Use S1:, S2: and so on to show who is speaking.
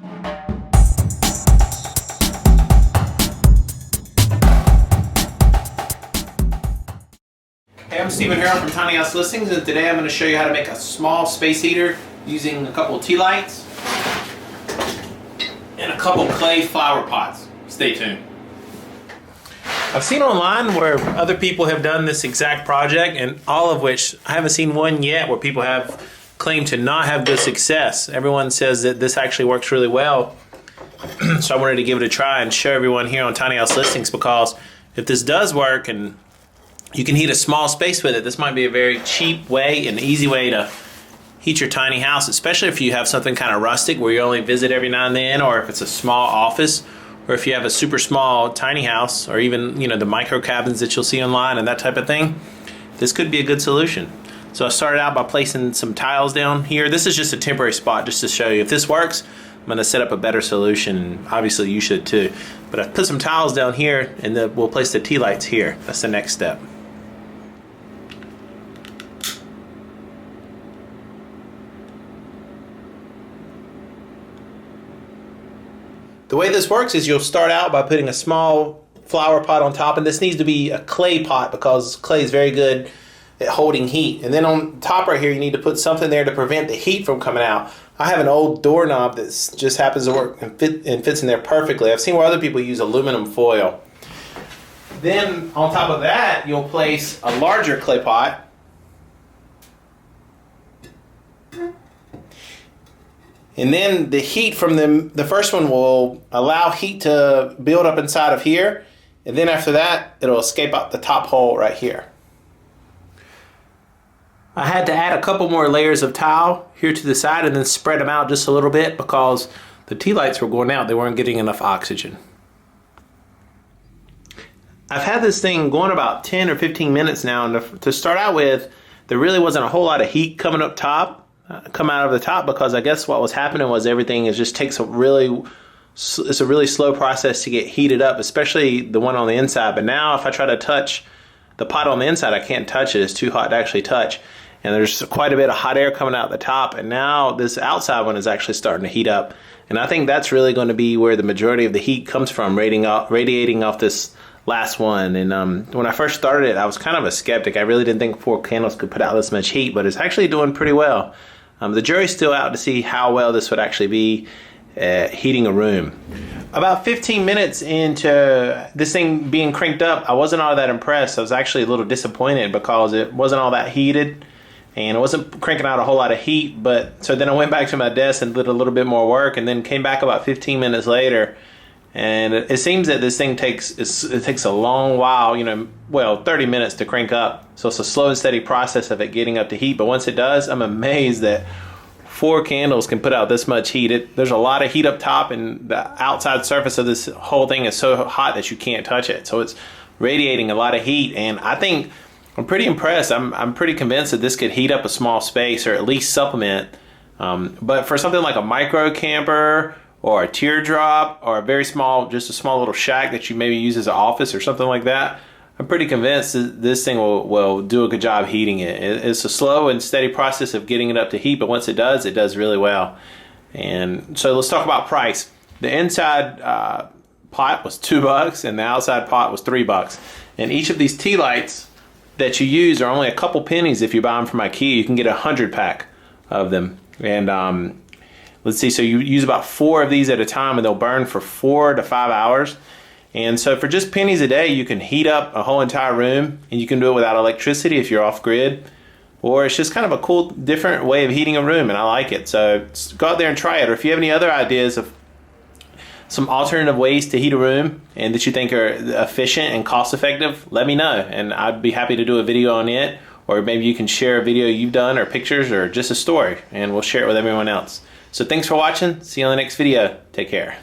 S1: Hey, I'm Stephen Harrell from Tiny House Listings, and today I'm going to show you how to make a small space heater using a couple of tea lights and a couple clay flower pots. Stay tuned. I've seen online where other people have done this exact project, and all of which I haven't seen one yet where people have claimed to not have good success. Everyone says that this actually works really well. So I wanted to give it a try and show everyone here on Tiny House Listings, because if this does work and you can heat a small space with it, this might be a very cheap way and easy way to heat your tiny house, especially if you have something kind of rustic where you only visit every now and then, or if it's a small office, or if you have a super small tiny house, or even, you know, the micro cabins that you'll see online and that type of thing. This could be a good solution. So I started out by placing some tiles down here. This is just a temporary spot just to show you. If this works, I'm going to set up a better solution. Obviously you should too. But I put some tiles down here, and then we'll place the tea lights here. That's the next step. The way this works is you'll start out by putting a small flower pot on top, and this needs to be a clay pot because clay is very good at holding heat. And then on top right here, you need to put something there to prevent the heat from coming out. I have an old doorknob that just happens to work and fits in there perfectly. I've seen where other people use aluminum foil. Then on top of that, you'll place a larger clay pot. And then the heat from the first one will allow heat to build up inside of here. And then after that, it'll escape out the top hole right here. I had to add a couple more layers of tile here to the side and then spread them out just a little bit because the tea lights were going out. They weren't getting enough oxygen. I've had this thing going about 10 or 15 minutes now, and to start out with, there really wasn't a whole lot of heat coming up top. Come out of the top, because I guess what was happening was everything just takes it's a really slow process to get heated up, especially the one on the inside. But now if I try to touch the pot on the inside, I can't touch it. It's too hot to actually touch. And there's quite a bit of hot air coming out the top, and now this outside one is actually starting to heat up. And I think that's really going to be where the majority of the heat comes from, radiating off this last one. And when I first started it, I was kind of a skeptic. I really didn't think 4 candles could put out this much heat, but it's actually doing pretty well. The jury's still out to see how well this would actually be heating a room. About 15 minutes into this thing being cranked up, I wasn't all that impressed. I was actually a little disappointed because it wasn't all that heated and it wasn't cranking out a whole lot of heat. But so then I went back to my desk and did a little bit more work, and then came back about 15 minutes later. And it seems that this thing takes a long while, 30 minutes to crank up. So it's a slow and steady process of it getting up to heat. But once it does, I'm amazed that 4 candles can put out this much heat. There's a lot of heat up top, and the outside surface of this whole thing is so hot that you can't touch it. So it's radiating a lot of heat, and I think I'm pretty impressed. I'm pretty convinced that this could heat up a small space, or at least supplement. But for something like a micro camper, or a teardrop, or just a small little shack that you maybe use as an office or something like that, I'm pretty convinced that this thing will do a good job heating it. It's a slow and steady process of getting it up to heat, but once it does really well. And so let's talk about price. The inside pot was $2 and the outside pot was $3. And each of these tea lights that you use are only a couple pennies if you buy them from IKEA. You can get a 100-pack of them. And let's see, so you use about 4 of these at a time, and they'll burn for 4 to 5 hours. And so for just pennies a day, you can heat up a whole entire room, and you can do it without electricity if you're off grid. Or it's just kind of a cool, different way of heating a room, and I like it. So go out there and try it. Or if you have any other ideas of some alternative ways to heat a room and that you think are efficient and cost effective, let me know, and I'd be happy to do a video on it. Or maybe you can share a video you've done, or pictures, or just a story, and we'll share it with everyone else. So thanks for watching. See you on the next video. Take care.